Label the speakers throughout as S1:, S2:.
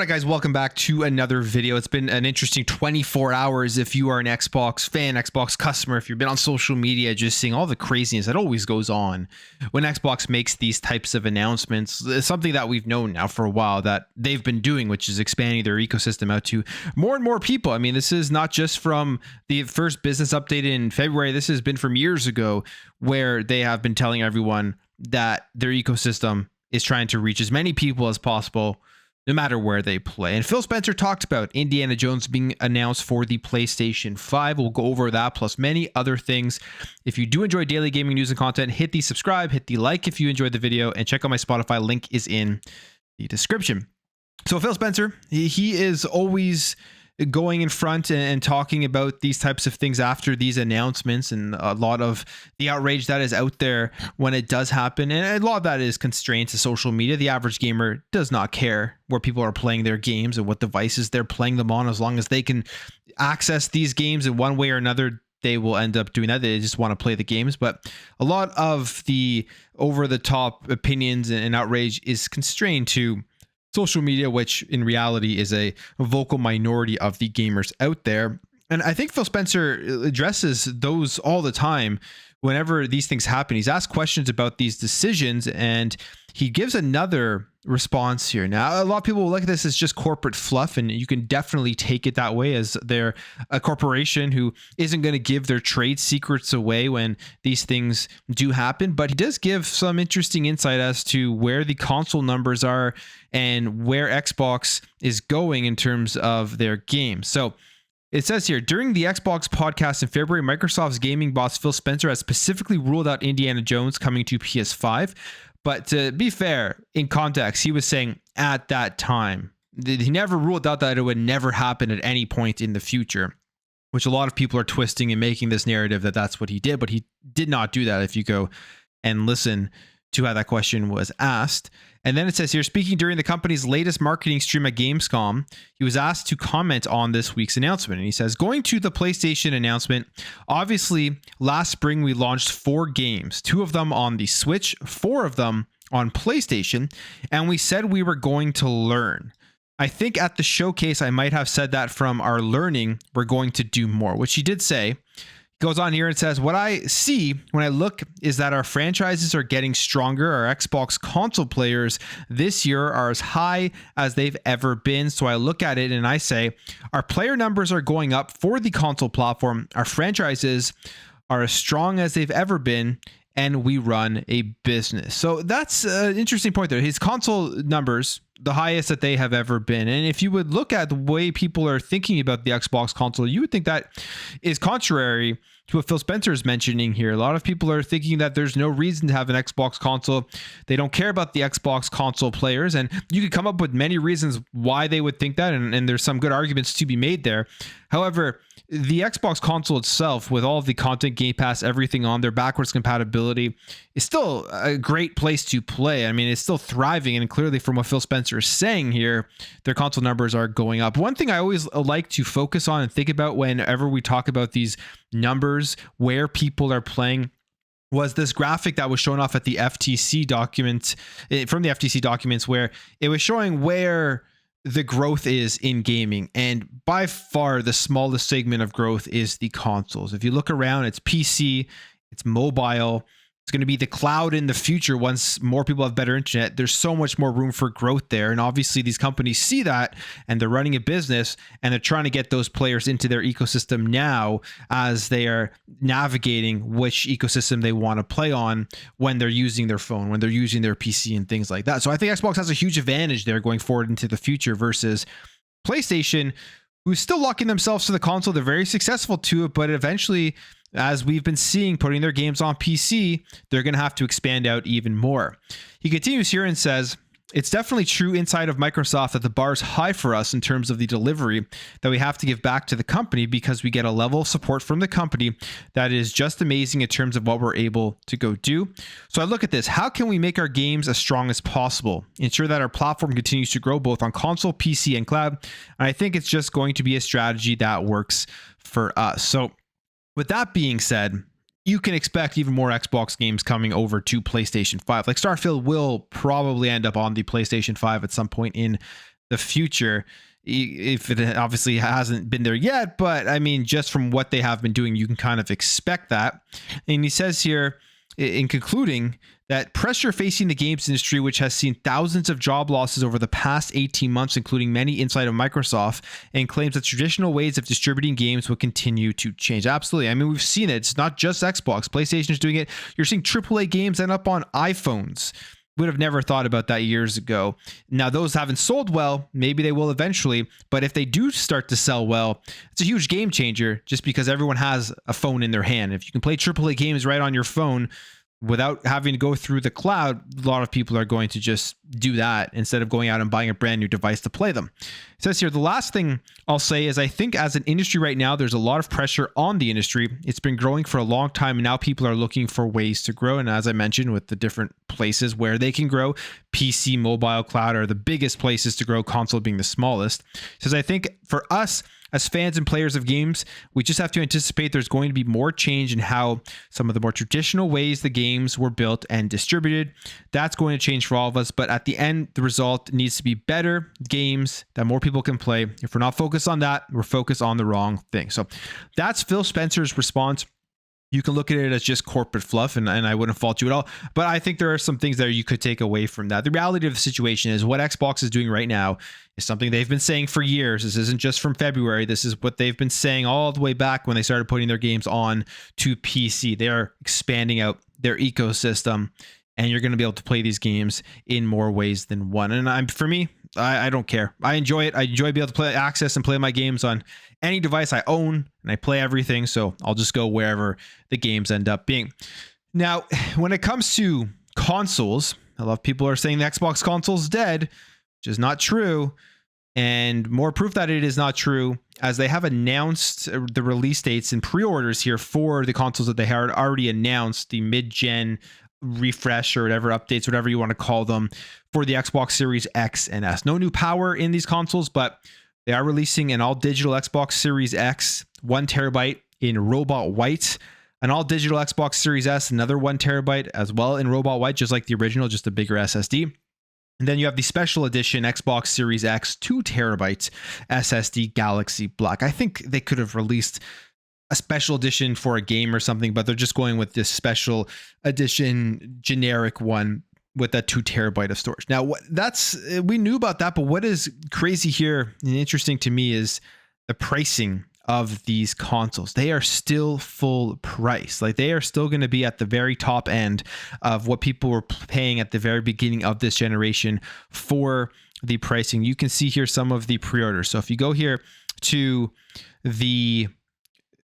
S1: Alright guys, welcome back to another video. It's been an interesting 24 hours if you are an Xbox fan, Xbox customer, if you've been on social media, just seeing all the craziness that always goes on when Xbox makes these types of announcements. It's something that we've known now for a while that they've been doing, which is expanding their ecosystem out to more and more people. I mean, this is not just from the first business update in February. This has been from years ago where they have been telling everyone that their ecosystem is trying to reach as many people as possible, no matter where they play. And Phil Spencer talked about Indiana Jones being announced for the PlayStation 5. We'll go over that plus many other things. If you do enjoy daily gaming news and content, hit the subscribe, hit the like if you enjoyed the video, and check out my Spotify. Link is in the description. So Phil Spencer, he is always going in front and talking about these types of things after these announcements, and a lot of the outrage that is out there when it does happen, and a lot of that is constrained to social media. The average gamer does not care where people are playing their games and what devices they're playing them on, as long as they can access these games in one way or another. They will end up doing that. They just want to play the games. But a lot of the over-the-top opinions and outrage is constrained to social media, which in reality is a vocal minority of the gamers out there. And I think Phil Spencer addresses those all the time whenever these things happen. He's asked questions about these decisions, and he gives another response here. Now, a lot of people will look at this as just corporate fluff, and you can definitely take it that way, as they're a corporation who isn't going to give their trade secrets away when these things do happen. But he does give some interesting insight as to where the console numbers are and where Xbox is going in terms of their games. So it says here, during the Xbox podcast in February, Microsoft's gaming boss Phil Spencer has specifically ruled out Indiana Jones coming to PS5. But to be fair, in context, he was saying at that time. He never ruled out that it would never happen at any point in the future, which a lot of people are twisting and making this narrative that that's what he did. But he did not do that if you go and listen to how that question was asked. And then it says here, speaking during the company's latest marketing stream at Gamescom, he was asked to comment on this week's announcement. And he says, going to the PlayStation announcement, obviously last spring we launched 4 games, 2 of them on the Switch, 4 of them on PlayStation, and we said we were going to learn. I think at the showcase, I might have said that from our learning, we're going to do more, which he did say. Goes on here and says, what I see when I look is that our franchises are getting stronger. Our Xbox console players this year are as high as they've ever been. So I look at it and I say, our player numbers are going up for the console platform. Our franchises are as strong as they've ever been, and we run a business. So that's an interesting point there. His console numbers, the highest that they have ever been. And if you would look at the way people are thinking about the Xbox console, you would think that is contrary to what Phil Spencer is mentioning here. A lot of people are thinking that there's no reason to have an Xbox console. They don't care about the Xbox console players. And you could come up with many reasons why they would think that. And there's some good arguments to be made there. However, the Xbox console itself, with all of the content, Game Pass, everything on there, backwards compatibility, is still a great place to play. I mean, it's still thriving, and clearly from what Phil Spencer is saying here, their console numbers are going up. One thing I always like to focus on and think about whenever we talk about these numbers, where people are playing, was this graphic that was shown off at the FTC document, from the FTC documents, where it was showing where the growth is in gaming, and by far the smallest segment of growth is the consoles. If you look around, it's PC, it's mobile, it's going to be the cloud in the future once more people have better internet. There's so much more room for growth there, and obviously these companies see that, and they're running a business, and they're trying to get those players into their ecosystem now as they are navigating which ecosystem they want to play on when they're using their phone, when they're using their PC and things like that. So I think Xbox has a huge advantage there going forward into the future versus PlayStation, who's still locking themselves to the console. They're very successful to it, but eventually, as we've been seeing, putting their games on PC, they're going to have to expand out even more. He continues here and says, it's definitely true inside of Microsoft that the bar is high for us in terms of the delivery that we have to give back to the company, because we get a level of support from the company that is just amazing in terms of what we're able to go do. So I look at this. How can we make our games as strong as possible? Ensure that our platform continues to grow both on console, PC, and cloud. And I think it's just going to be a strategy that works for us. So with that being said, you can expect even more Xbox games coming over to PlayStation 5. Like Starfield will probably end up on the PlayStation 5 at some point in the future, if it obviously hasn't been there yet. But I mean, just from what they have been doing, you can kind of expect that. And he says here, in concluding, that pressure facing the games industry, which has seen thousands of job losses over the past 18 months, including many inside of Microsoft, and claims that traditional ways of distributing games will continue to change. Absolutely. I mean, we've seen it. It's not just Xbox. PlayStation is doing it. You're seeing AAA games end up on iPhones. Would have never thought about that years ago. Now, those haven't sold well. Maybe they will eventually. But if they do start to sell well, it's a huge game changer just because everyone has a phone in their hand. If you can play AAA games right on your phone without having to go through the cloud, a lot of people are going to just do that instead of going out and buying a brand new device to play them. It says here, the last thing I'll say is I think as an industry right now, there's a lot of pressure on the industry. It's been growing for a long time, and now people are looking for ways to grow. And as I mentioned, with the different places where they can grow, PC, mobile, cloud are the biggest places to grow, console being the smallest. It says, I think for us, as fans and players of games, we just have to anticipate there's going to be more change in how some of the more traditional ways the games were built and distributed. That's going to change for all of us. But at the end, the result needs to be better games that more people can play. If we're not focused on that, we're focused on the wrong thing. So that's Phil Spencer's response. You can look at it as just corporate fluff, and I wouldn't fault you at all. But I think there are some things that you could take away from that. The reality of the situation is what Xbox is doing right now is something they've been saying for years. This isn't just from February. This is what they've been saying all the way back when they started putting their games on to PC. They are expanding out their ecosystem, and you're going to be able to play these games in more ways than one. And for me, I don't care. I enjoy it. I enjoy being able to access and play my games on any device I own, and I play everything. So I'll just go wherever the games end up being. Now, when it comes to consoles, a lot of people are saying the Xbox console is dead, which is not true. And more proof that it is not true, as they have announced the release dates and pre-orders here for the consoles that they had already announced, the mid-gen refresh or whatever updates, whatever you want to call them, for the Xbox Series X and S. No new power in these consoles, but they are releasing an all-digital Xbox Series X, 1 terabyte in Robot White, an all-digital Xbox Series S, another 1 terabyte as well in Robot White, just like the original, just a bigger SSD. And then you have the special edition Xbox Series X 2 terabytes SSD Galaxy Black. I think they could have released a special edition for a game or something, but they're just going with this special edition generic one with that 2 terabyte of storage. Now, we knew about that, but what is crazy here and interesting to me is the pricing of these consoles. They are still full price. Like, they are still going to be at the very top end of what people were paying at the very beginning of this generation for the pricing. You can see here some of the pre-orders. So if you go here to the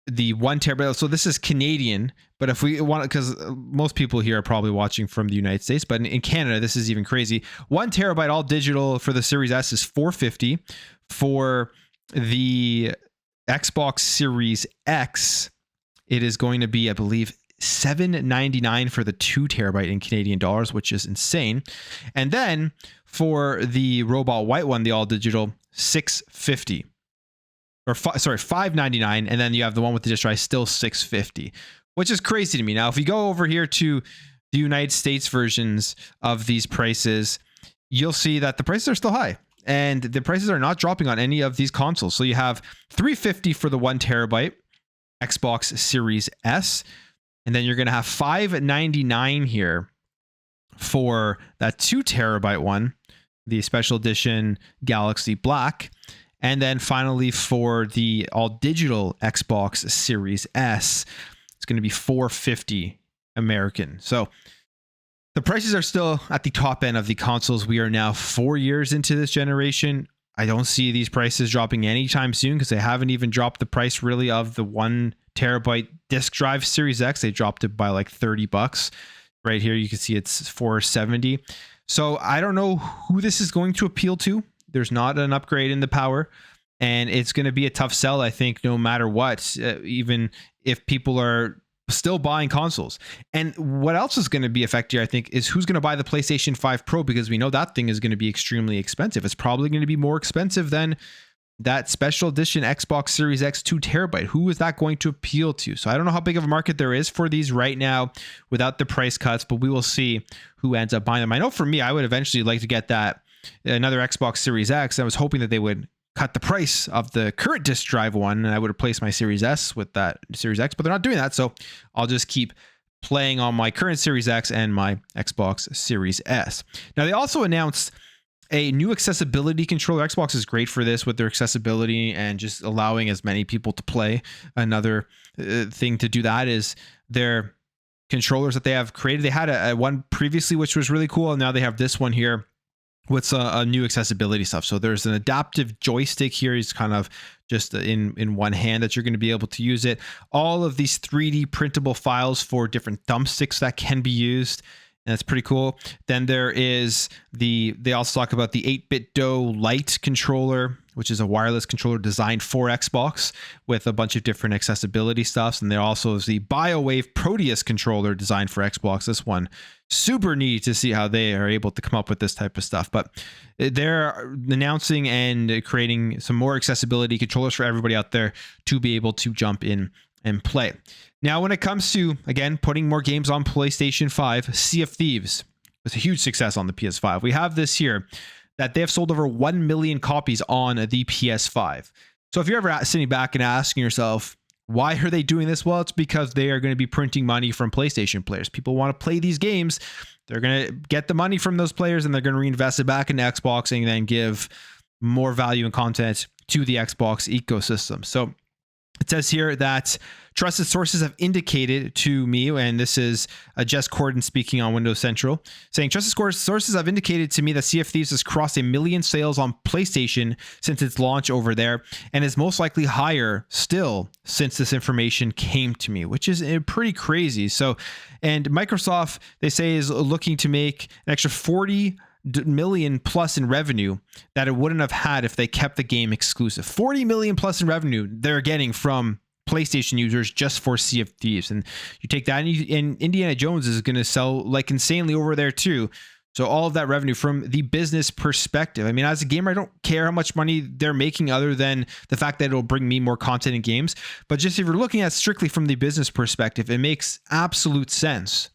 S1: 1 terabyte, so this is Canadian, but if we want, because most people here are probably watching from the United States, but in Canada, this is even crazy. 1 terabyte all digital for the Series S is $450. For the Xbox Series X, it is going to be, I believe, $799 for the 2 terabyte in Canadian dollars, which is insane. And then for the Robot White one, the all digital, $650. Or $599, and then you have the one with the disc drive, still $650, which is crazy to me. Now, if you go over here to the United States versions of these prices, you'll see that the prices are still high, and the prices are not dropping on any of these consoles. So you have $350 for the 1 terabyte Xbox Series S, and then you're going to have $599 here for that 2 terabyte one, the special edition Galaxy Black. And then finally, for the all-digital Xbox Series S, it's going to be $450 American. So the prices are still at the top end of the consoles. We are now 4 years into this generation. I don't see these prices dropping anytime soon, because they haven't even dropped the price really of the 1 terabyte disk drive Series X. They dropped it by like $30. Right here, you can see it's $470. So I don't know who this is going to appeal to. There's not an upgrade in the power, and it's going to be a tough sell, I think, no matter what, even if people are still buying consoles. And what else is going to be affected here, I think, is who's going to buy the PlayStation 5 Pro, because we know that thing is going to be extremely expensive. It's probably going to be more expensive than that special edition Xbox Series X 2 terabyte. Who is that going to appeal to? So I don't know how big of a market there is for these right now without the price cuts, but we will see who ends up buying them. I know for me, I would eventually like to get that another Xbox Series X. I was hoping that they would cut the price of the current disk drive one, and I would replace my Series S with that Series X, but they're not doing that. So I'll just keep playing on my current Series X and my Xbox Series S. Now, they also announced a new accessibility controller. Xbox is great for this with their accessibility and just allowing as many people to play. Another thing to do that is their controllers that they have created. They had a one previously, which was really cool, and now they have this one here with a new accessibility stuff. So there's an adaptive joystick here. It's kind of just in one hand that you're going to be able to use it. All of these 3D printable files for different thumbsticks that can be used. And that's pretty cool. Then there is they also talk about the 8-bit Do Lite controller, which is a wireless controller designed for Xbox with a bunch of different accessibility stuffs. And there also is the BioWave Proteus controller designed for Xbox. This one, super neat to see how they are able to come up with this type of stuff. But they're announcing and creating some more accessibility controllers for everybody out there to be able to jump in and play. Now, when it comes to, again, putting more games on PlayStation 5, Sea of Thieves was a huge success on the PS5. We have this here that they have sold over 1 million copies on the PS5. So if you're ever sitting back and asking yourself, why are they doing this? Well, it's because they are going to be printing money from PlayStation players. People want to play these games. They're going to get the money from those players and they're going to reinvest it back into Xbox and then give more value and content to the Xbox ecosystem. So it says here that trusted sources have indicated to me, and this is Jess Corden speaking on Windows Central, saying trusted sources have indicated to me that Sea of Thieves has crossed 1 million sales on PlayStation since its launch over there, and is most likely higher still since this information came to me, which is pretty crazy. So, and Microsoft, they say, is looking to make an extra 40 million plus in revenue that it wouldn't have had if they kept the game exclusive. 40 million plus in revenue they're getting from PlayStation users just for Sea of Thieves. And you take that and Indiana Jones is going to sell like insanely over there too. So all of that revenue from the business perspective. I mean, as a gamer, I don't care how much money they're making other than the fact that it'll bring me more content in games. But just if you're looking at strictly from the business perspective, it makes absolute sense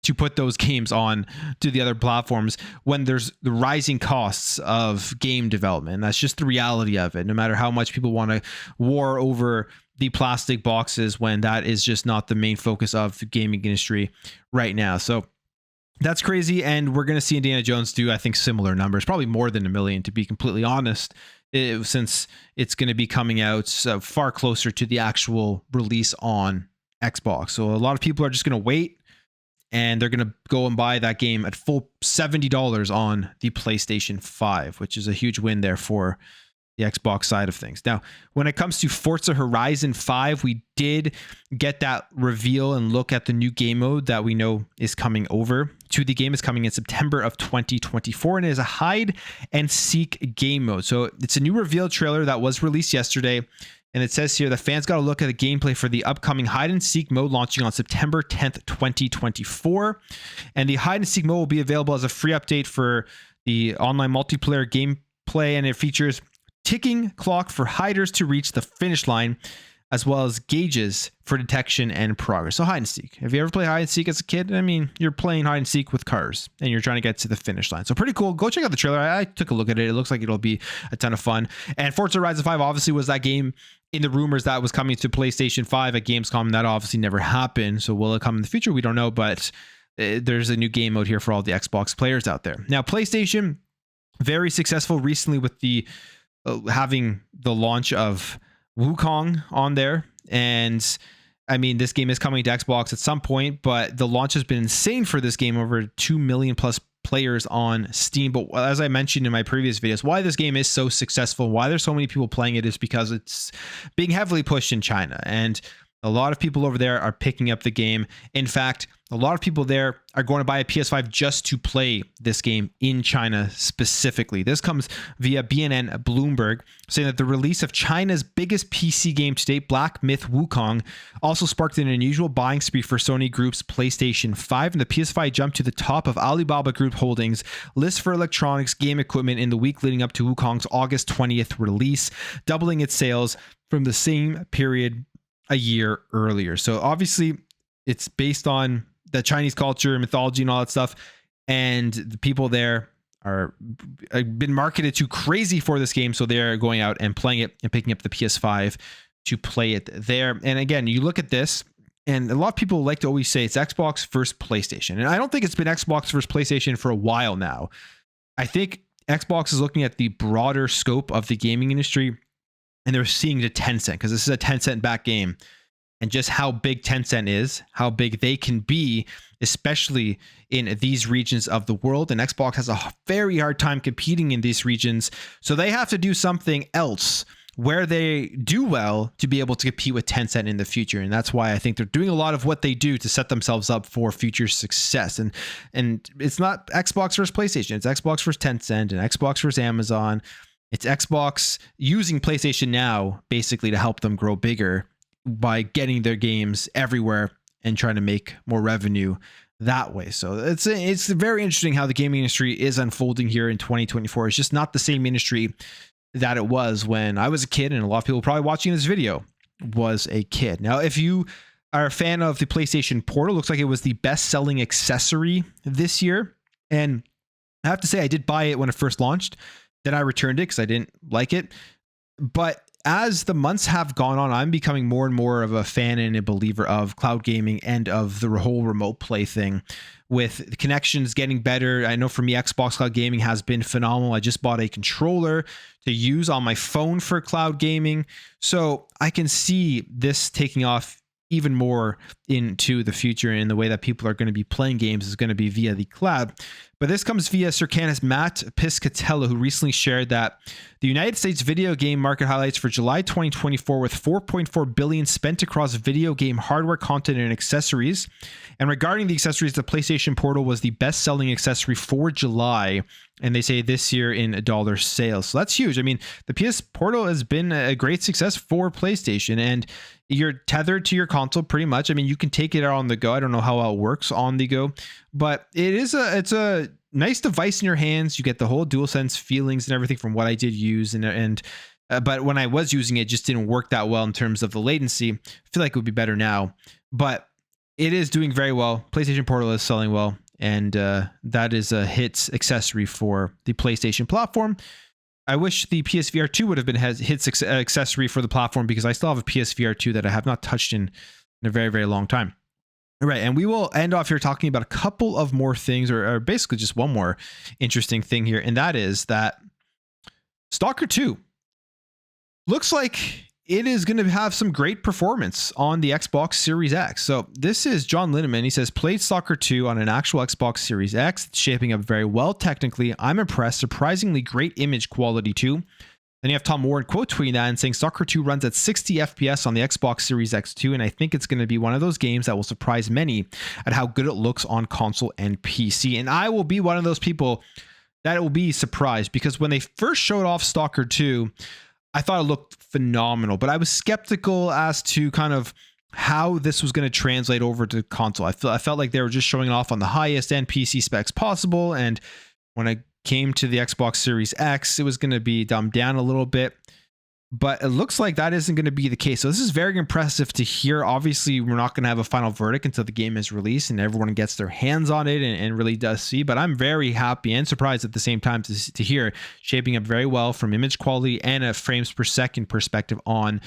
S1: to put those games on to the other platforms when there's the rising costs of game development. That's just the reality of it. No matter how much people want to war over the plastic boxes, when that is just not the main focus of the gaming industry right now. So that's crazy. And we're going to see Indiana Jones do, I think, similar numbers, probably more than 1 million, to be completely honest, since it's going to be coming out far closer to the actual release on Xbox. So a lot of people are just going to wait, and they're going to go and buy that game at full $70 on the PlayStation 5, which is a huge win there for the Xbox side of things. Now, when it comes to Forza Horizon 5, we did get that reveal and look at the new game mode that we know is coming over to the game. Is coming in September of 2024, and it is a hide and seek game mode. So it's a new reveal trailer that was released yesterday. And it says here that fans got a look at the gameplay for the upcoming hide and seek mode launching on September 10th, 2024. And the hide and seek mode will be available as a free update for the online multiplayer gameplay. And it features ticking clock for hiders to reach the finish line, as well as gauges for detection and progress. So hide and seek. Have you ever played hide and seek as a kid? I mean, you're playing hide and seek with cars and you're trying to get to the finish line. So pretty cool. Go check out the trailer. I took a look at it. It looks like it'll be a ton of fun. And Forza Horizon 5 obviously was that game in the rumors that was coming to PlayStation 5 at Gamescom. That obviously never happened. So will it come in the future? We don't know, but there's a new game mode here for all the Xbox players out there. Now, PlayStation, very successful recently with the having the launch of Wukong on there. And I mean, this game is coming to Xbox at some point, but the launch has been insane for this game. Over 2 million plus players on Steam. But as I mentioned in my previous videos, why this game is so successful, why there's so many people playing it, is because it's being heavily pushed in China. And a lot of people over there are picking up the game. In fact, a lot of people there are going to buy a PS5 just to play this game in China specifically. This comes via BNN Bloomberg, saying that the release of China's biggest PC game to date, Black Myth Wukong, also sparked an unusual buying spree for Sony Group's PlayStation 5, and the PS5 jumped to the top of Alibaba Group Holdings list for electronics game equipment in the week leading up to Wukong's August 20th release, doubling its sales from the same period a year earlier. So obviously it's based on the Chinese culture, mythology, and all that stuff. And the people there are been marketed too crazy for this game, so they're going out and playing it and picking up the PS5 to play it there. And again, you look at this, and a lot of people like to always say it's Xbox versus PlayStation, and I don't think it's been Xbox versus PlayStation for a while now. I think Xbox is looking at the broader scope of the gaming industry, and they're seeing the Tencent, because this is a Tencent backed game, and just how big Tencent is, how big they can be, especially in these regions of the world. And Xbox has a very hard time competing in these regions. So they have to do something else where they do well to be able to compete with Tencent in the future. And that's why I think they're doing a lot of what they do to set themselves up for future success. And it's not Xbox versus PlayStation. It's Xbox versus Tencent and Xbox versus Amazon. It's Xbox using PlayStation Now basically to help them grow bigger by getting their games everywhere and trying to make more revenue that way. So it's very interesting how the gaming industry is unfolding here in 2024. It's just not the same industry that it was when I was a kid, and a lot of people probably watching this video was a kid. Now, if you are a fan of the PlayStation Portal, looks like it was the best-selling accessory this year. And I have to say, I did buy it when it first launched. Then I returned it because I didn't like it. But as the months have gone on, I'm becoming more and more of a fan and a believer of cloud gaming and of the whole remote play thing, with connections getting better. I know for me, Xbox Cloud Gaming has been phenomenal. I just bought a controller to use on my phone for cloud gaming. So I can see this taking off even more into the future, and the way that people are going to be playing games is going to be via the cloud. But this comes via Circana's Matt Piscatello, who recently shared that the United States video game market highlights for July 2024 with $4.4 billion spent across video game hardware, content, and accessories. And regarding the accessories, the PlayStation Portal was the best-selling accessory for July, and they say this year in dollar sales. So that's huge. I mean, the PS Portal has been a great success for PlayStation, and you're tethered to your console pretty much. I mean, you can take it out on the go. I don't know how well it works on the go, but it's a nice device in your hands. You get the whole DualSense feelings and everything from what I did use, but when I was using it, just didn't work that well in terms of the latency. I feel like it would be better now, but it is doing very well. PlayStation Portal is selling well, and that is a hits accessory for the PlayStation platform. I wish the PSVR 2 would have been hits accessory for the platform, because I still have a PSVR 2 that I have not touched in a very, very long time. All right, and we will end off here talking about a couple of more things, or basically just one more interesting thing here, and that is that Stalker 2 looks like it is going to have some great performance on the Xbox Series X. So this is John Linneman. He says, played Stalker 2 on an actual Xbox Series X. It's shaping up very well technically. I'm impressed. Surprisingly great image quality too. Then you have Tom Warren quote tweeting that and saying Stalker 2 runs at 60 FPS on the Xbox Series X2, and I think it's going to be one of those games that will surprise many at how good it looks on console and PC. And I will be one of those people that will be surprised, because when they first showed off Stalker 2, I thought it looked phenomenal, but I was skeptical as to kind of how this was going to translate over to console. I felt like they were just showing off on the highest end PC specs possible, and when I came to the Xbox Series X, it was going to be dumbed down a little bit, but it looks like that isn't going to be the case. So this is very impressive to hear. Obviously, we're not going to have a final verdict until the game is released and everyone gets their hands on it and really does see, but I'm very happy and surprised at the same time to hear shaping up very well from image quality and a frames per second perspective on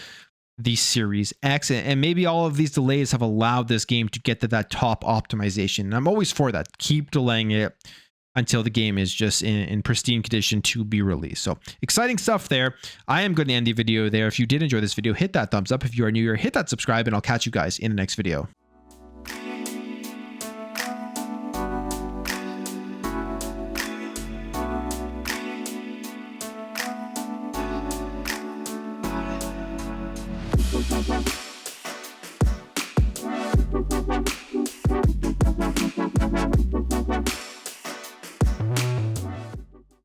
S1: the Series X. And maybe all of these delays have allowed this game to get to that top optimization. And I'm always for that. Keep delaying it until the game is just in pristine condition to be released. So exciting stuff there. I am going to end the video there. If you did enjoy this video, hit that thumbs up. If you are new here, hit that subscribe, and I'll catch you guys in the next video.
S2: Bye.